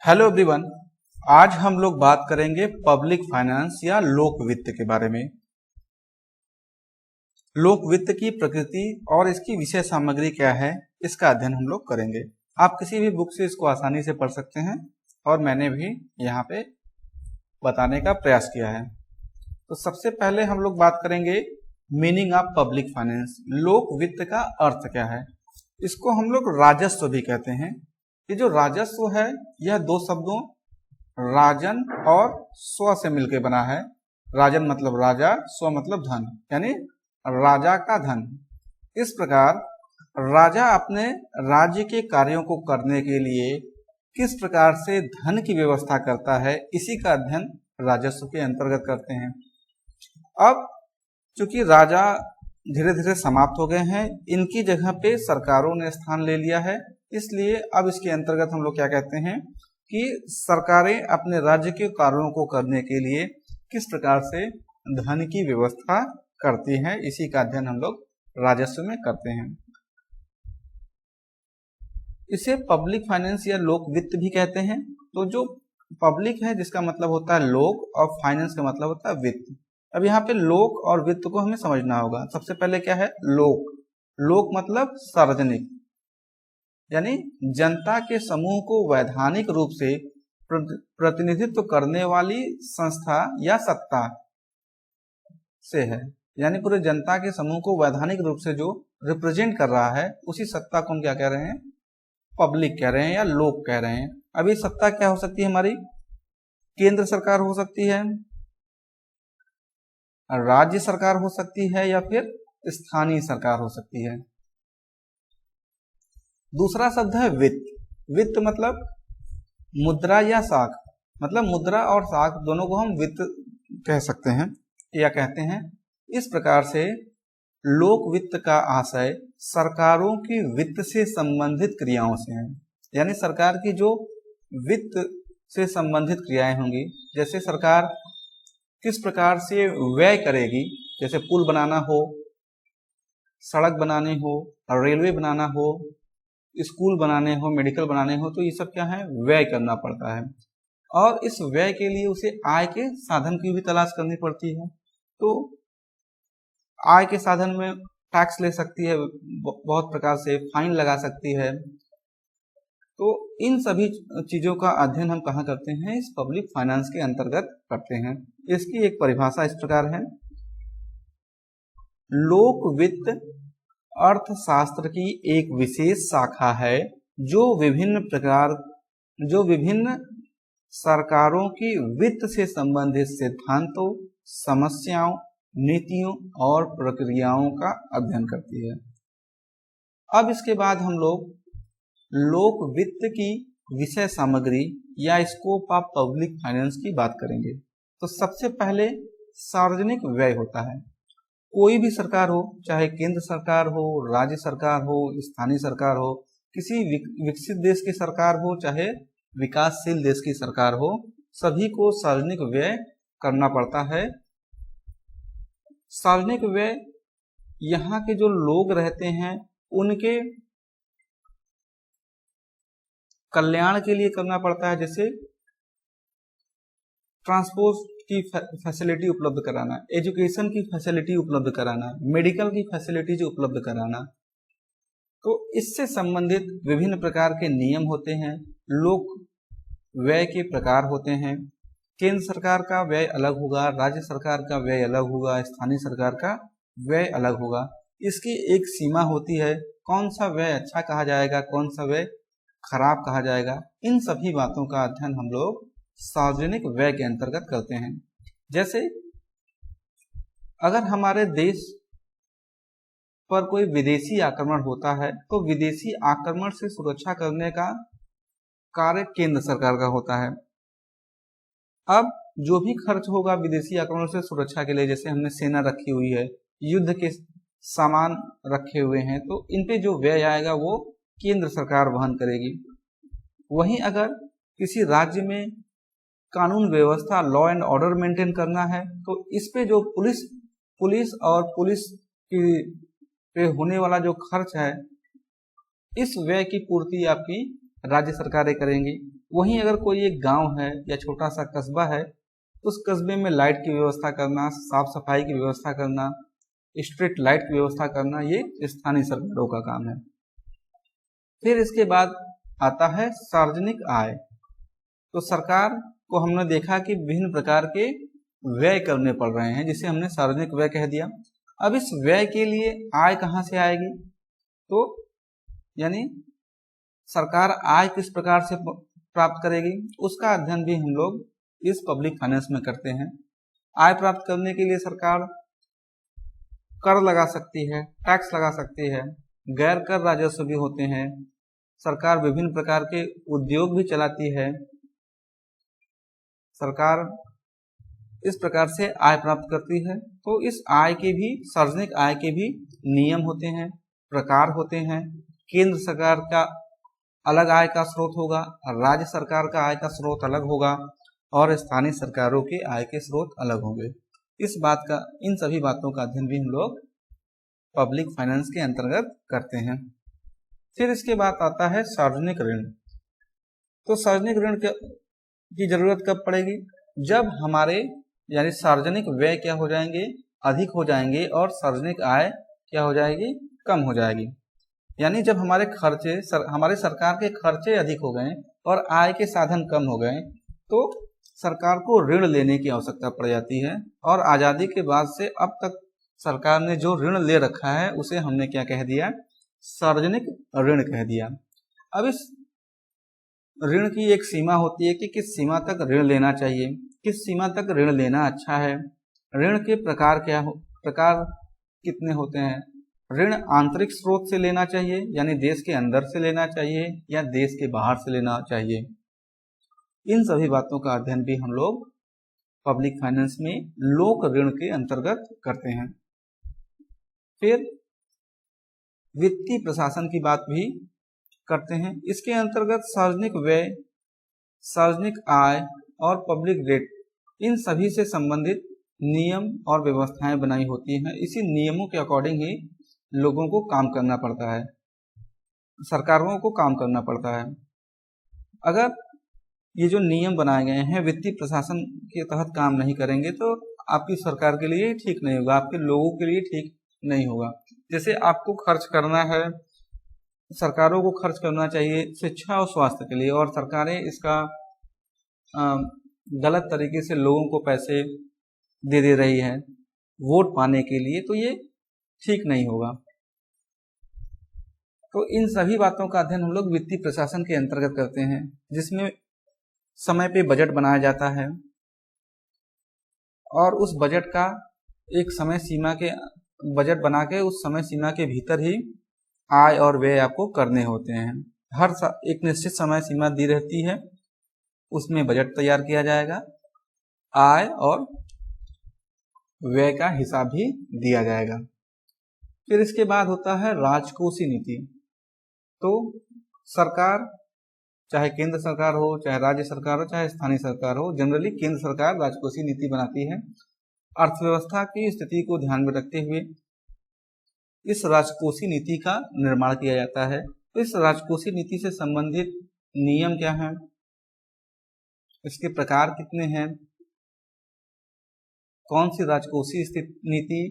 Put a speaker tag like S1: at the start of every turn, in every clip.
S1: Hello everyone. आज हम लोग बात करेंगे पब्लिक फाइनेंस या लोक वित्त के बारे में। लोक वित्त की प्रकृति और इसकी विषय सामग्री क्या है, इसका अध्ययन हम लोग करेंगे। आप किसी भी बुक से इसको आसानी से पढ़ सकते हैं और मैंने भी यहाँ पे बताने का प्रयास किया है। तो सबसे पहले हम लोग बात करेंगे मीनिंग ऑफ पब्लिक फाइनेंस। लोक वित्त का अर्थ क्या है? इसको हम लोग राजस्व भी कहते हैं। ये जो राजस्व है यह दो शब्दों राजन और स्व से मिलकर बना है। राजन मतलब राजा, स्व मतलब धन, यानी राजा का धन। इस प्रकार राजा अपने राज्य के कार्यों को करने के लिए किस प्रकार से धन की व्यवस्था करता है, इसी का अध्ययन राजस्व के अंतर्गत करते हैं। अब चूंकि राजा धीरे धीरे समाप्त हो गए हैं, इनकी जगह पे सरकारों ने स्थान ले लिया है, इसलिए अब इसके अंतर्गत हम लोग क्या कहते हैं कि सरकारें अपने राज्य के कार्यों को करने के लिए किस प्रकार से धन की व्यवस्था करती हैं, इसी का अध्ययन हम लोग राजस्व में करते हैं। इसे पब्लिक फाइनेंस या लोक वित्त भी कहते हैं। तो जो पब्लिक है जिसका मतलब होता है लोक और फाइनेंस का मतलब होता है वित्त। अब यहाँ पे लोक और वित्त को हमें समझना होगा। सबसे पहले क्या है लोक? लोक मतलब सार्वजनिक, यानी जनता के समूह को वैधानिक रूप से प्रतिनिधित्व करने वाली संस्था या सत्ता से है। यानी पूरे जनता के समूह को वैधानिक रूप से जो रिप्रेजेंट कर रहा है, उसी सत्ता को हम क्या कह रहे हैं? पब्लिक कह रहे हैं या लोक कह रहे हैं। अब ये सत्ता क्या हो सकती है हमारी? केंद्र सरकार हो सकती है, राज्य सरकार हो सकती है, या फिर स्थानीय सरकार हो सकती है। दूसरा शब्द है वित्त। वित्त मतलब मुद्रा या साख, मतलब मुद्रा और साख दोनों को हम वित्त कह सकते हैं या कहते हैं। इस प्रकार से लोक वित्त का आशय सरकारों की वित्त से संबंधित क्रियाओं से है। यानी सरकार की जो वित्त से संबंधित क्रियाएं होंगी, जैसे सरकार किस प्रकार से व्यय करेगी, जैसे पुल बनाना हो, सड़क बनाने हो, रेलवे बनाना हो, स्कूल बनाने हो, मेडिकल बनाने हो, तो ये सब क्या है? व्यय करना पड़ता है। और इस व्यय के लिए उसे आय के साधन की भी तलाश करनी पड़ती है। तो आय के साधन में टैक्स ले सकती है, बहुत प्रकार से फाइन लगा सकती है। तो इन सभी चीजों का अध्ययन हम कहाँ करते हैं? इस पब्लिक फाइनेंस के अंतर्गत करते हैं। इसकी एक परिभाषा इस प्रकार है। लोक वित्त अर्थशास्त्र की एक विशेष शाखा है जो विभिन्न सरकारों की वित्त से संबंधित सिद्धांतों, समस्याओं, नीतियों और प्रक्रियाओं का अध्ययन करती है। अब इसके बाद हम लोग लोक वित्त की विषय सामग्री या स्कोप ऑफ पब्लिक फाइनेंस की बात करेंगे। तो सबसे पहले सार्वजनिक व्यय होता है। कोई भी सरकार हो, चाहे केंद्र सरकार हो, राज्य सरकार हो, स्थानीय सरकार हो, किसी विकसित देश की सरकार हो, चाहे विकासशील देश की सरकार हो, सभी को सार्वजनिक व्यय करना पड़ता है। सार्वजनिक व्यय यहाँ के जो लोग रहते हैं उनके कल्याण के लिए करना पड़ता है। जैसे ट्रांसपोर्ट की फैसिलिटी उपलब्ध कराना, एजुकेशन की फैसिलिटी उपलब्ध कराना, मेडिकल की फैसिलिटीज उपलब्ध कराना। तो इससे संबंधित विभिन्न प्रकार के नियम होते हैं। लोक व्यय के प्रकार होते हैं। केंद्र सरकार का व्यय अलग होगा, राज्य सरकार का व्यय अलग होगा, स्थानीय सरकार का व्यय अलग होगा। इसकी एक सीमा होती है, कौन सा व्यय अच्छा कहा जाएगा, कौन सा व्यय खराब कहा जाएगा। इन सभी बातों का अध्ययन हम लोग सार्वजनिक व्यय के अंतर्गत करते हैं। जैसे अगर हमारे देश पर कोई विदेशी आक्रमण होता है, तो विदेशी आक्रमण से सुरक्षा करने का कार्य केंद्र सरकार का होता है। अब जो भी खर्च होगा विदेशी आक्रमण से सुरक्षा के लिए, जैसे हमने सेना रखी हुई है, युद्ध के सामान रखे हुए हैं, तो इन पे जो व्यय आएगा वो केंद्र सरकार वहन करेगी। वहीं अगर किसी राज्य में कानून व्यवस्था, लॉ एंड ऑर्डर मेंटेन करना है, तो इस पे जो पुलिस और पुलिस की पे होने वाला जो खर्च है, इस व्यय की पूर्ति आपकी राज्य सरकारें करेंगी। वहीं अगर कोई एक गांव है या छोटा सा कस्बा है, उस कस्बे में लाइट की व्यवस्था करना, साफ सफाई की व्यवस्था करना, स्ट्रीट लाइट की व्यवस्था करना, ये स्थानीय सरकारों का काम है। फिर इसके बाद आता है सार्वजनिक आय। तो सरकार को हमने देखा कि विभिन्न प्रकार के व्यय करने पड़ रहे हैं, जिसे हमने सार्वजनिक व्यय कह दिया। अब इस व्यय के लिए आय कहाँ से आएगी? तो यानी सरकार आय किस प्रकार से प्राप्त करेगी, उसका अध्ययन भी हम लोग इस पब्लिक फाइनेंस में करते हैं। आय प्राप्त करने के लिए सरकार कर लगा सकती है, टैक्स लगा सकती है, गैर कर राजस्व भी होते हैं, सरकार विभिन्न प्रकार के उद्योग भी चलाती है। सरकार इस प्रकार से आय प्राप्त करती है। तो इस आय के भी, सार्वजनिक आय के भी नियम होते हैं, प्रकार होते हैं। केंद्र सरकार का अलग आय का स्रोत होगा, राज्य सरकार का आय का स्रोत अलग होगा और स्थानीय सरकारों के आय के स्रोत अलग होंगे। इन सभी बातों का अध्ययन भी हम लोग पब्लिक फाइनेंस के अंतर्गत करते हैं। फिर इसके बाद आता है सार्वजनिक ऋण। तो सार्वजनिक ऋण की जरूरत कब पड़ेगी? जब हमारे यानी सार्वजनिक व्यय क्या हो जाएंगे, अधिक हो जाएंगे और सार्वजनिक आय क्या हो जाएगी, कम हो जाएगी। यानी जब हमारे सरकार के खर्चे अधिक हो गए और आय के साधन कम हो गए, तो सरकार को ऋण लेने की आवश्यकता पड़ जाती है। और आजादी के बाद से अब तक सरकार ने जो ऋण ले रखा है उसे हमने क्या कह दिया, सार्वजनिक ऋण कह दिया। अब इस ऋण की एक सीमा होती है कि किस सीमा तक ऋण लेना चाहिए, किस सीमा तक ऋण लेना अच्छा है। ऋण के प्रकार प्रकार कितने होते हैं? ऋण आंतरिक स्रोत से लेना चाहिए, यानी देश के अंदर से लेना चाहिए या देश के बाहर से लेना चाहिए। इन सभी बातों का अध्ययन भी हम लोग पब्लिक फाइनेंस में लोक ऋण के अंतर्गत करते हैं। फिर वित्तीय प्रशासन की बात भी करते हैं। इसके अंतर्गत सार्वजनिक व्यय, सार्वजनिक आय और पब्लिक डेट, इन सभी से संबंधित नियम और व्यवस्थाएं बनाई होती हैं। इसी नियमों के अकॉर्डिंग ही लोगों को काम करना पड़ता है, सरकारों को काम करना पड़ता है। अगर ये जो नियम बनाए गए हैं वित्तीय प्रशासन के तहत काम नहीं करेंगे तो आपकी सरकार के लिए ठीक नहीं होगा, आपके लोगों के लिए ठीक नहीं होगा। जैसे आपको खर्च करना है, सरकारों को खर्च करना चाहिए शिक्षा और स्वास्थ्य के लिए, और सरकारें इसका गलत तरीके से लोगों को पैसे दे रही है वोट पाने के लिए, तो ये ठीक नहीं होगा। तो इन सभी बातों का अध्ययन हम लोग वित्तीय प्रशासन के अंतर्गत करते हैं, जिसमें समय पे बजट बनाया जाता है और उस बजट का एक समय सीमा के बजट बना के उस समय सीमा के भीतर ही आय और व्यय आपको करने होते हैं। हर एक निश्चित समय सीमा दी रहती है, उसमें बजट तैयार किया जाएगा, आय और व्यय का हिसाब भी दिया जाएगा। फिर इसके बाद होता है राजकोषीय नीति। तो सरकार, चाहे केंद्र सरकार हो, चाहे राज्य सरकार हो, चाहे स्थानीय सरकार हो, जनरली केंद्र सरकार राजकोषीय नीति बनाती है। अर्थव्यवस्था की स्थिति को ध्यान में रखते हुए इस राजकोषीय नीति का निर्माण किया जाता है। तो इस राजकोषीय नीति से संबंधित नियम क्या हैं, इसके प्रकार कितने हैं, कौन सी राजकोषीय नीति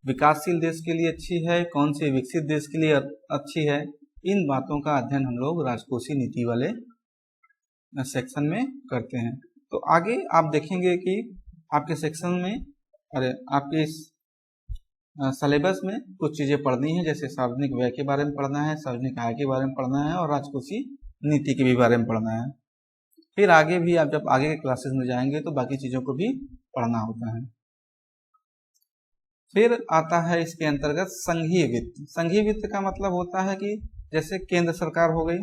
S1: विकासशील देश के लिए अच्छी है, कौन सी विकसित देश के लिए अच्छी है, इन बातों का अध्ययन हम लोग राजकोषीय नीति वाले सेक्शन में करते हैं। तो आगे आप देखेंगे कि आपके सेक्शन में, आपके इस सिलेबस में कुछ चीजें पढ़नी है, जैसे सार्वजनिक व्यय के बारे में पढ़ना है, सार्वजनिक आय के बारे में पढ़ना है और राजकोषीय नीति के भी बारे में पढ़ना है। फिर आगे भी आप जब आगे के क्लासेस में जाएंगे तो बाकी चीजों को भी पढ़ना होता है। फिर आता है इसके अंतर्गत संघीय वित्त। संघीय वित्त का मतलब होता है कि जैसे केंद्र सरकार हो गई,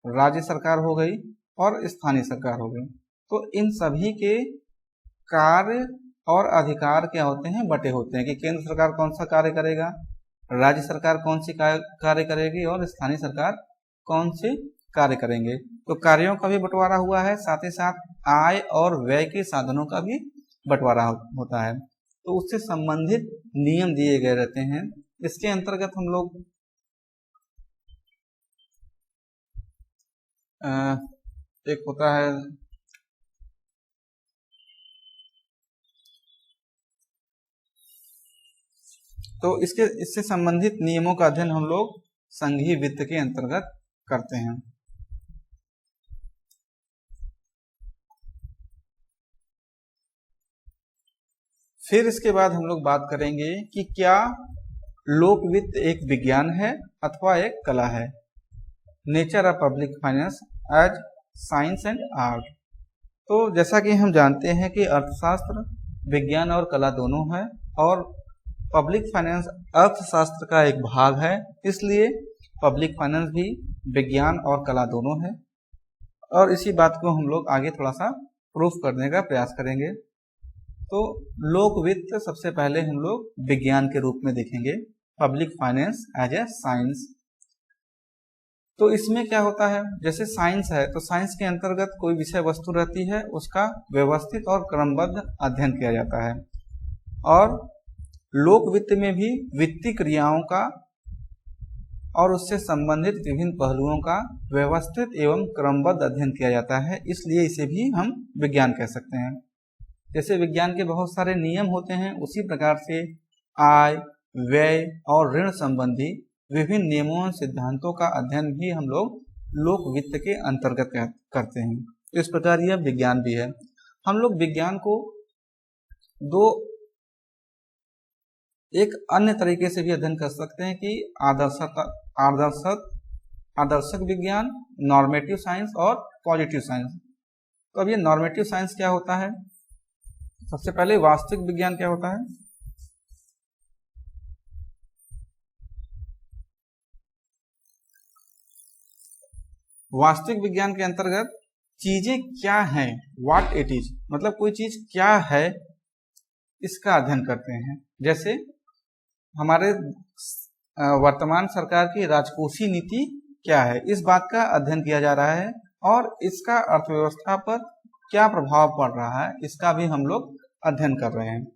S1: राज्य सरकार हो गई और स्थानीय सरकार हो गई, तो इन सभी के कार्य और अधिकार क्या होते हैं, बटे होते हैं कि केंद्र सरकार कौन सा कार्य करेगा, राज्य सरकार कौन सी कार्य करेगी और स्थानीय सरकार कौन से कार्य करेंगे। तो कार्यों का भी बंटवारा हुआ है, साथ ही साथ आय और व्यय के साधनों का भी बंटवारा होता है। तो उससे संबंधित नियम दिए गए रहते हैं। इसके अंतर्गत हम लोग एक होता है तो इससे संबंधित नियमों का अध्ययन हम लोग संघीय वित्त के अंतर्गत करते हैं। फिर इसके बाद हम लोग बात करेंगे कि क्या लोक वित्त एक विज्ञान है अथवा एक कला है। Nature of public finance as science and art. तो जैसा कि हम जानते हैं कि अर्थशास्त्र विज्ञान और कला दोनों है और पब्लिक फाइनेंस अर्थशास्त्र का एक भाग है, इसलिए पब्लिक फाइनेंस भी विज्ञान और कला दोनों है। और इसी बात को हम लोग आगे थोड़ा सा प्रूफ करने का प्रयास करेंगे। तो लोक वित्त सबसे पहले हम लोग विज्ञान के रूप में देखेंगे, public finance as a science. तो इसमें क्या होता है, जैसे साइंस है तो साइंस के अंतर्गत कोई विषय वस्तु रहती है, उसका व्यवस्थित और क्रमबद्ध अध्ययन किया जाता है। और लोक वित्त में भी वित्तीय क्रियाओं का और उससे संबंधित विभिन्न पहलुओं का व्यवस्थित एवं क्रमबद्ध अध्ययन किया जाता है, इसलिए इसे भी हम विज्ञान कह सकते हैं। जैसे विज्ञान के बहुत सारे नियम होते हैं, उसी प्रकार से आय, व्यय और ऋण संबंधी विभिन्न नियमों और सिद्धांतों का अध्ययन भी हम लोग लोक वित्त के अंतर्गत करते हैं। तो इस प्रकार यह विज्ञान भी है। हम लोग विज्ञान को एक अन्य तरीके से भी अध्ययन कर सकते हैं कि आदर्शक विज्ञान, नॉर्मेटिव साइंस और पॉजिटिव साइंस। तो अब ये नॉर्मेटिव साइंस क्या होता है, सबसे पहले वास्तविक विज्ञान क्या होता है। वास्तविक विज्ञान के अंतर्गत चीजें क्या हैं, व्हाट इट इज, मतलब कोई चीज क्या है इसका अध्ययन करते हैं। जैसे हमारे वर्तमान सरकार की राजकोषीय नीति क्या है, इस बात का अध्ययन किया जा रहा है और इसका अर्थव्यवस्था पर क्या प्रभाव पड़ रहा है, इसका भी हम लोग अध्ययन कर रहे हैं।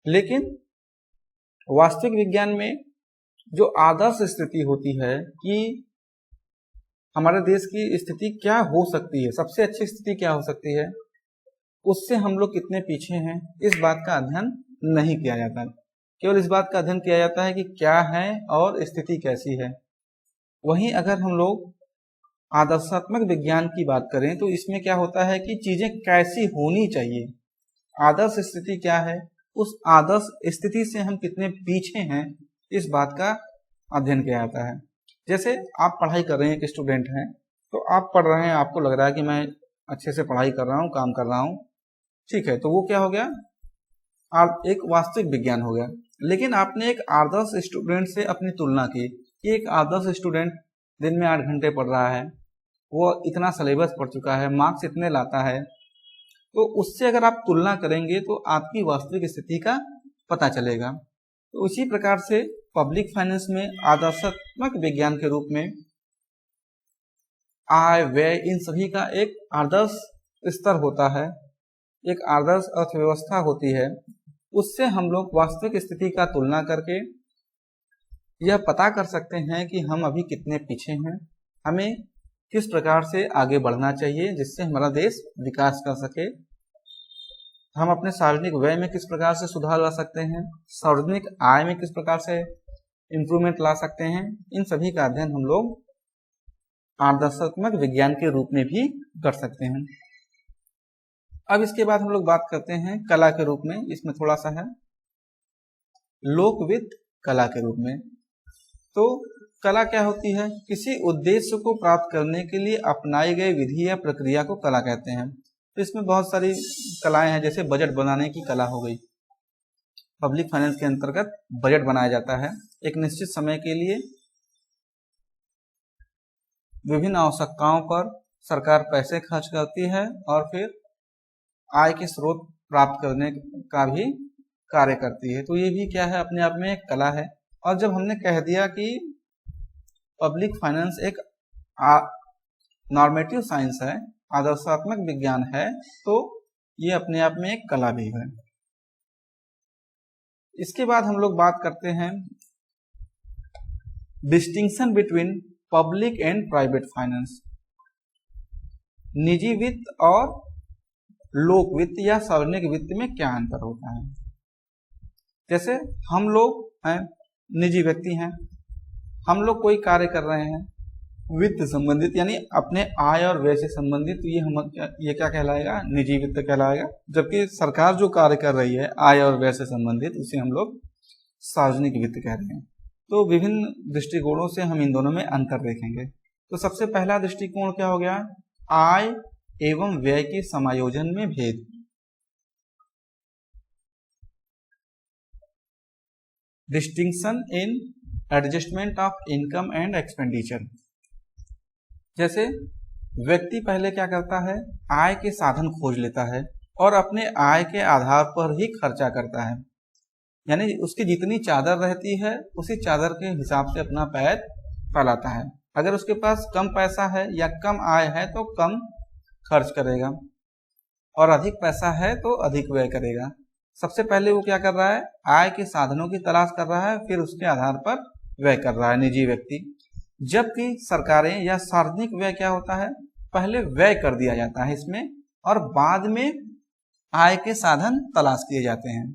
S1: लेकिन वास्तविक विज्ञान में जो आदर्श स्थिति होती है कि हमारे देश की स्थिति क्या हो सकती है, सबसे अच्छी स्थिति क्या हो सकती है, उससे हम लोग कितने पीछे हैं, इस बात का अध्ययन नहीं किया जाता। केवल इस बात का अध्ययन किया जाता है कि क्या है और स्थिति कैसी है। वहीं अगर हम लोग आदर्शात्मक विज्ञान की बात करें तो इसमें क्या होता है कि चीजें कैसी होनी चाहिए, आदर्श स्थिति क्या है, उस आदर्श स्थिति से हम कितने पीछे हैं, इस बात का अध्ययन किया जाता है। जैसे आप पढ़ाई कर रहे हैं, एक स्टूडेंट हैं, तो आप पढ़ रहे हैं, आपको लग रहा है कि मैं अच्छे से पढ़ाई कर रहा हूँ, काम कर रहा हूँ, ठीक है, तो वो क्या हो गया, आप एक वास्तविक विज्ञान हो गया। लेकिन आपने एक आदर्श स्टूडेंट से अपनी तुलना की कि एक आदर्श स्टूडेंट दिन में 8 घंटे पढ़ रहा है, वो इतना सिलेबस पढ़ चुका है, मार्क्स इतने लाता है, तो उससे अगर आप तुलना करेंगे तो आपकी वास्तविक स्थिति का पता चलेगा। तो उसी प्रकार से पब्लिक फाइनेंस में आदर्शात्मक विज्ञान के रूप में आय, व्यय, इन सभी का एक आदर्श स्तर होता है, एक आदर्श अर्थव्यवस्था होती है। उससे हम लोग वास्तविक स्थिति का तुलना करके यह पता कर सकते हैं कि हम अभी कितने पीछे हैं, हमें किस प्रकार से आगे बढ़ना चाहिए जिससे हमारा देश विकास कर सके, हम अपने सार्वजनिक व्यय में किस प्रकार से सुधार ला सकते हैं, सार्वजनिक आय में किस प्रकार से इंप्रूवमेंट ला सकते हैं। इन सभी का अध्ययन हम लोग आदर्शात्मक विज्ञान के रूप में भी कर सकते हैं। अब इसके बाद हम लोग बात करते हैं कला के रूप में, इसमें थोड़ा सा है लोक वित्त कला के रूप में। तो कला क्या होती है, किसी उद्देश्य को प्राप्त करने के लिए अपनाई गई विधि या प्रक्रिया को कला कहते हैं। तो इसमें बहुत सारी कलाएं हैं, जैसे बजट बनाने की कला हो गई, पब्लिक फाइनेंस के अंतर्गत बजट बनाया जाता है, एक निश्चित समय के लिए विभिन्न आवश्यकताओं पर सरकार पैसे खर्च करती है और फिर आय के स्रोत प्राप्त करने का भी कार्य करती है। तो ये भी क्या है, अपने आप में एक कला है। और जब हमने कह दिया कि पब्लिक फाइनेंस एक नॉर्मेटिव साइंस है, आदर्शात्मक विज्ञान है, तो ये अपने आप में एक कला भी है। इसके बाद हम लोग बात करते हैं distinction between public and private finance. निजी वित्त और लोक वित्त या सार्वजनिक वित्त में क्या अंतर होता है। जैसे हम लोग हैं, निजी व्यक्ति हैं, हम लोग कोई कार्य कर रहे हैं वित्त संबंधित, यानी अपने आय और व्यय से संबंधित, ये क्या कहलाएगा, निजी वित्त कहलाएगा। जबकि सरकार जो कार्य कर रही है आय और व्यय से संबंधित, उसे हम लोग सार्वजनिक वित्त कह रहे हैं। तो विभिन्न दृष्टिकोणों से हम इन दोनों में अंतर देखेंगे। तो सबसे पहला दृष्टिकोण क्या हो गया, आय एवं व्यय के समायोजन में भेद। Distinction in adjustment of income and expenditure. जैसे व्यक्ति पहले क्या करता है, आय के साधन खोज लेता है और अपने आय के आधार पर ही खर्चा करता है, यानी उसकी जितनी चादर रहती है उसी चादर के हिसाब से अपना पैर फैलाता है। अगर उसके पास कम पैसा है या कम आय है तो कम खर्च करेगा, और अधिक पैसा है तो अधिक व्यय करेगा। सबसे पहले वो क्या कर रहा है, आय के साधनों की तलाश कर रहा है, फिर उसके आधार पर व्यय कर रहा है निजी व्यक्ति। जबकि सरकारें या सार्वजनिक व्यय क्या होता है, पहले व्यय कर दिया जाता है इसमें और बाद में आय के साधन तलाश किए जाते हैं।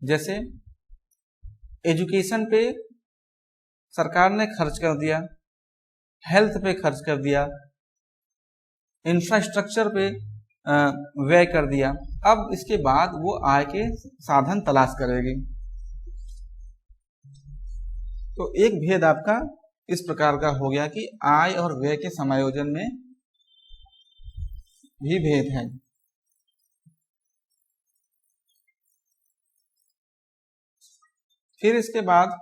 S1: जैसे एजुकेशन पे सरकार ने खर्च कर दिया, हेल्थ पे खर्च कर दिया, इंफ्रास्ट्रक्चर पे व्यय कर दिया। अब इसके बाद वो आय के साधन तलाश करेगी। तो एक भेद आपका इस प्रकार का हो गया कि आय और व्यय के समायोजन में भी भेद है। फिर इसके बाद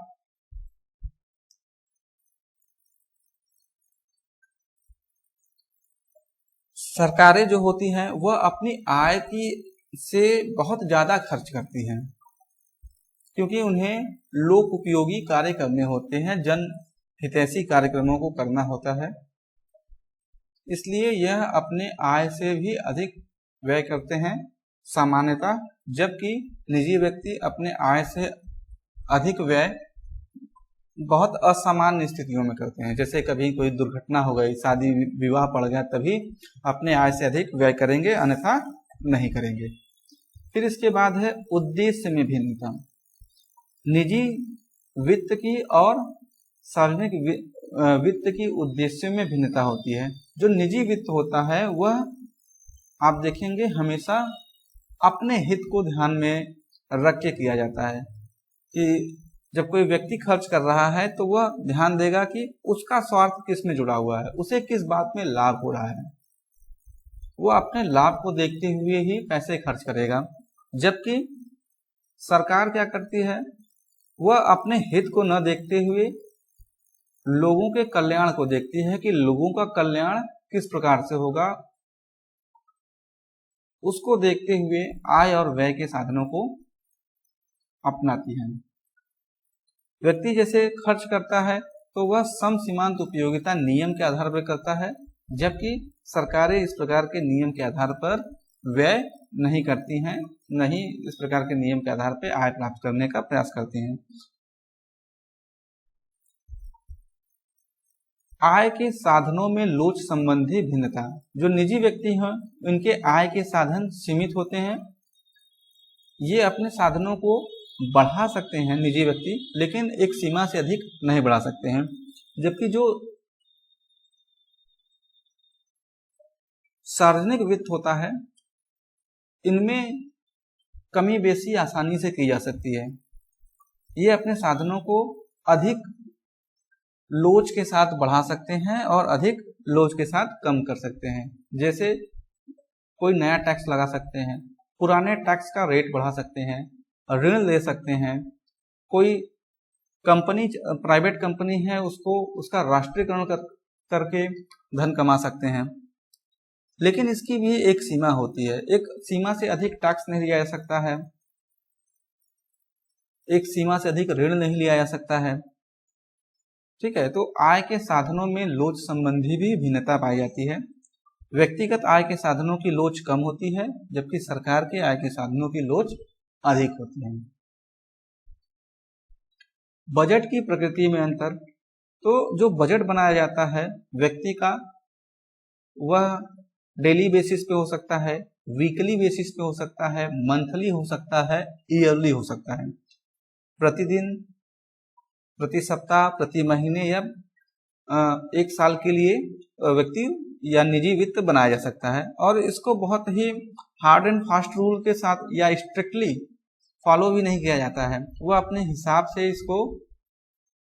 S1: सरकारें जो होती हैं वह अपनी आय की से बहुत ज़्यादा खर्च करती हैं, क्योंकि उन्हें लोक उपयोगी कार्य करने होते हैं, जन हितैषी कार्यक्रमों को करना होता है, इसलिए यह अपने आय से भी अधिक व्यय करते हैं सामान्यतः। जबकि निजी व्यक्ति अपने आय से अधिक व्यय बहुत असामान्य स्थितियों में करते हैं। जैसे कभी कोई दुर्घटना हो गई, शादी विवाह पड़ गया, तभी अपने आय से अधिक व्यय करेंगे, अन्यथा नहीं करेंगे। फिर इसके बाद है उद्देश्य में भिन्नता। निजी वित्त की और सार्वजनिक वित्त की उद्देश्य में भिन्नता होती है। जो निजी वित्त होता है वह आप देखेंगे हमेशा अपने हित को ध्यान में रख के किया जाता है, कि जब कोई व्यक्ति खर्च कर रहा है तो वह ध्यान देगा कि उसका स्वार्थ किस में जुड़ा हुआ है, उसे किस बात में लाभ हो रहा है, वो अपने लाभ को देखते हुए ही पैसे खर्च करेगा। जबकि सरकार क्या करती है, वह अपने हित को न देखते हुए लोगों के कल्याण को देखती है कि लोगों का कल्याण किस प्रकार से होगा, उसको देखते हुए आय और व्यय के साधनों को अपनाती है। व्यक्ति जैसे खर्च करता है तो वह सम सीमांत उपयोगिता नियम के आधार पर करता है, जबकि सरकारें इस प्रकार के नियम के आधार पर व्यय नहीं करती हैं, नहीं इस प्रकार के नियम के आधार पर आय प्राप्त करने का प्रयास करती हैं। आय के साधनों में लोच संबंधी भिन्नता। जो निजी व्यक्ति हैं उनके आय के साधन सीमित होते हैं, ये अपने साधनों को बढ़ा सकते हैं निजी व्यक्ति, लेकिन एक सीमा से अधिक नहीं बढ़ा सकते हैं। जबकि जो सार्वजनिक वित्त होता है इनमें कमी बेसी आसानी से की जा सकती है। ये अपने साधनों को अधिक लोच के साथ बढ़ा सकते हैं और अधिक लोच के साथ कम कर सकते हैं। जैसे कोई नया टैक्स लगा सकते हैं, पुराने टैक्स का रेट बढ़ा सकते हैं, ऋण ले सकते हैं, कोई कंपनी प्राइवेट कंपनी है उसका राष्ट्रीयकरण करके धन कमा सकते हैं। लेकिन इसकी भी एक सीमा होती है, एक सीमा से अधिक टैक्स नहीं लिया जा सकता है, एक सीमा से अधिक ऋण नहीं लिया जा सकता है। ठीक है, तो आय के साधनों में लोच संबंधी भी भिन्नता पाई जाती है। व्यक्तिगत आय के साधनों की लोच कम होती है, जबकि सरकार के आय के साधनों की लोच अधिक होती है। बजट की प्रकृति में अंतर। तो जो बजट बनाया जाता है व्यक्ति का, वह डेली बेसिस पे हो सकता है, वीकली बेसिस पे हो सकता है, मंथली हो सकता है, ईयरली हो सकता है। प्रतिदिन, प्रति सप्ताह, प्रति महीने या एक साल के लिए व्यक्ति या निजी वित्त बनाया जा सकता है। और इसको बहुत ही हार्ड एंड फास्ट रूल के साथ या स्ट्रिक्टली फॉलो भी नहीं किया जाता है। वह अपने हिसाब से इसको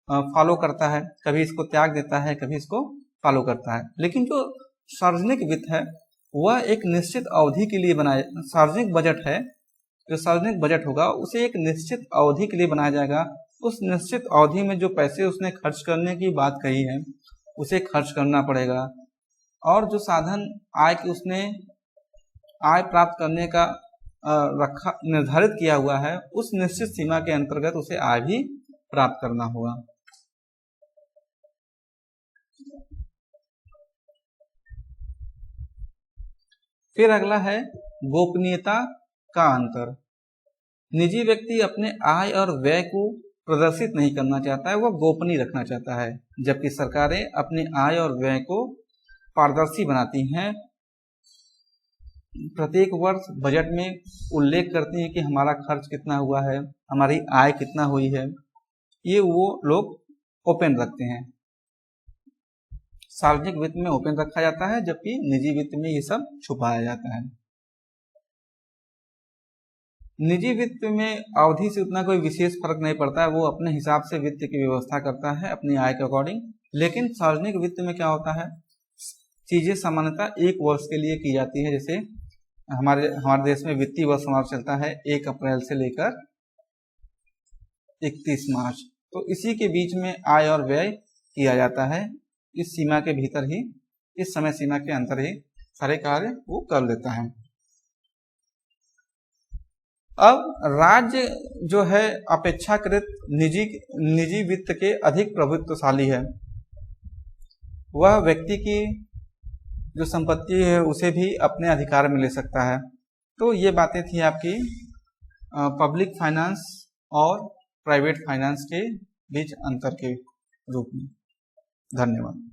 S1: फॉलो करता है, कभी इसको त्याग देता है, कभी इसको फॉलो करता है। लेकिन जो सार्वजनिक वित्त है वह एक निश्चित अवधि के लिए बनाया, सार्वजनिक बजट है, जो सार्वजनिक बजट होगा उसे एक निश्चित अवधि के लिए बनाया जाएगा। उस निश्चित अवधि में जो पैसे उसने खर्च करने की बात कही है उसे खर्च करना पड़ेगा। और जो साधन आय की उसने आय प्राप्त करने का रखा निर्धारित किया हुआ है, उस निश्चित सीमा के अंतर्गत उसे आय भी प्राप्त करना होगा। फिर अगला है गोपनीयता का अंतर। निजी व्यक्ति अपने आय और व्यय को प्रदर्शित नहीं करना चाहता है, वह गोपनीय रखना चाहता है, जबकि सरकारें अपने आय और व्यय को पारदर्शी बनाती हैं। प्रत्येक वर्ष बजट में उल्लेख करती हैं कि हमारा खर्च कितना हुआ है, हमारी आय कितना हुई है, ये वो लोग ओपन रखते हैं। सार्वजनिक वित्त में ओपन रखा जाता है, जबकि निजी वित्त में ये सब छुपाया जाता है। निजी वित्त में अवधि से उतना कोई विशेष फर्क नहीं पड़ता है, वो अपने हिसाब से वित्त की व्यवस्था करता है अपनी आय के अकॉर्डिंग। लेकिन सार्वजनिक वित्त में क्या होता है, चीजें सामान्यतः एक वर्ष के लिए की जाती है। जैसे हमारे देश में वित्तीय वर्ष हमारा चलता है 1 अप्रैल से लेकर 31 मार्च, तो इसी के बीच में आय और व्यय किया जाता है। इस सीमा के भीतर ही, इस समय सीमा के अंतर ही सारे कार्य वो कर लेता है। अब राज्य जो है अपेक्षाकृत निजी वित्त के अधिक प्रभुत्वशाली है। वह व्यक्ति की जो संपत्ति है उसे भी अपने अधिकार में ले सकता है। तो ये बातें थी आपकी पब्लिक फाइनेंस और प्राइवेट फाइनेंस के बीच अंतर के रूप में। धन्यवाद।